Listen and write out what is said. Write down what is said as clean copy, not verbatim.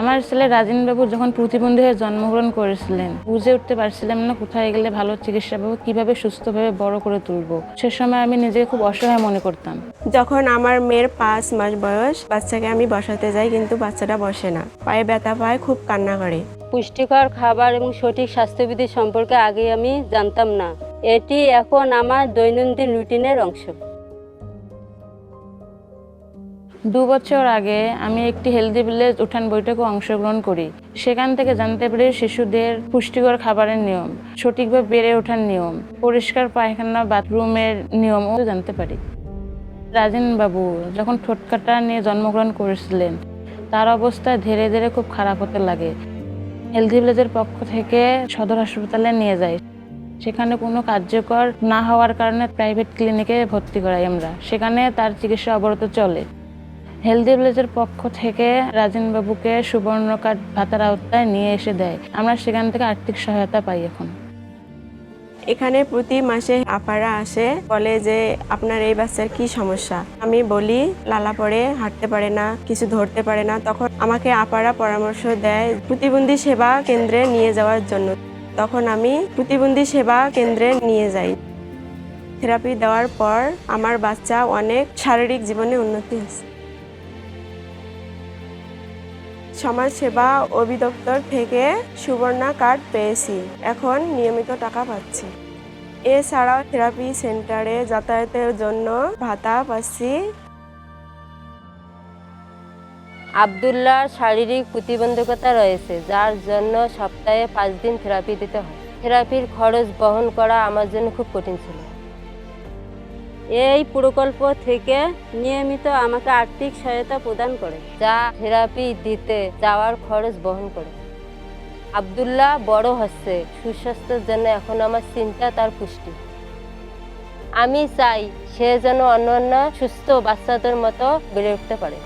আমার ছেলে রাজিন বাবু যখন প্রতিবন্ধী হয়ে জন্মগ্রহণ করেছিলেন, বুঝে উঠতে পারছিলাম না কোথায় গেলে ভালো চিকিৎসা পাবো, কিভাবে সুস্থভাবে বড় করে তুলবো। সে সময় আমি নিজেকে খুব অসহায় মনে করতাম। যখন আমার মেয়ের 5 মাস বয়স, বাচ্চাকে আমি বসাতে যাই, কিন্তু বাচ্চাটা বসে না, পায়ে ব্যথা পায়, খুব কান্না করে। পুষ্টিকর খাবার এবং সঠিক স্বাস্থ্যবিধি সম্পর্কে আগে আমি জানতাম না। এটি এখন আমার দৈনন্দিন রুটিনের অংশ। 2 বছর আগে আমি একটি হেলদি ভিলেজ উঠান বৈঠকে অংশগ্রহণ করি। সেখান থেকে জানতে পারি শিশুদের পুষ্টিকর খাবারের নিয়ম, সঠিকভাবে বেড়ে ওঠার নিয়ম, পরিষ্কার পায়খানা বাথরুমের নিয়মও জানতে পারি। রাজিন বাবু যখন ঠোঁটকাটা নিয়ে জন্মগ্রহণ করেছিলেন, তার অবস্থা ধীরে ধীরে খুব খারাপ হতে লাগে। হেলদি ভিলেজের পক্ষ থেকে সদর হাসপাতালে নিয়ে যায়। সেখানে কোনো কার্যকর না হওয়ার কারণে প্রাইভেট ক্লিনিকে ভর্তি করাই আমরা। সেখানে তার চিকিৎসা অবরত চলে। হেলদি ভিলেজের পক্ষ থেকে রাজিন বাবুকে সুবর্ণ কার্ড ভাতার আওতায় নিয়ে এসে দেয়। আমরা সেখান থেকে আর্থিক সহায়তা পাই। এখন এখানে প্রতি মাসে আপারা আসে, বলে যে আপনার এই বাচ্চার কি সমস্যা। আমি বলি লালা পড়ে, হাঁটতে পারে না, কিছু ধরতে পারে না। তখন আমাকে আপারা পরামর্শ দেয় প্রতিবন্ধী সেবা কেন্দ্রে নিয়ে যাওয়ার জন্য। তখন আমি প্রতিবন্ধী সেবা কেন্দ্রে নিয়ে যাই। থেরাপি দেওয়ার পর আমার বাচ্চা অনেক শারীরিক জীবনে উন্নতি হয়েছে। সমাজসেবা অধিদপ্তর থেকে সুবর্ণা কার্ড পেয়েছি, এখন নিয়মিত টাকা পাচ্ছি। এছাড়াও থেরাপি সেন্টারে যাতায়াতের জন্য ভাতা পাচ্ছি। আব্দুল্লাহর শারীরিক প্রতিবন্ধকতা রয়েছে, যার জন্য সপ্তাহে 5 দিন থেরাপি দিতে হয়। থেরাপির খরচ বহন করা আমার জন্য খুব কঠিন ছিল। এই প্রকল্প থেকে নিয়মিত আমাকে আর্থিক সহায়তা প্রদান করে, যা থেরাপি দিতে যাওয়ার খরচ বহন করে। আব্দুল্লাহ বড় হচ্ছে, সুস্বাস্থ্যের জন্য এখন আমার চিন্তা তার পুষ্টি। আমি চাই সে যেন অন্যান্য সুস্থ বাচ্চাদের মতো বেড়ে উঠতে পারে।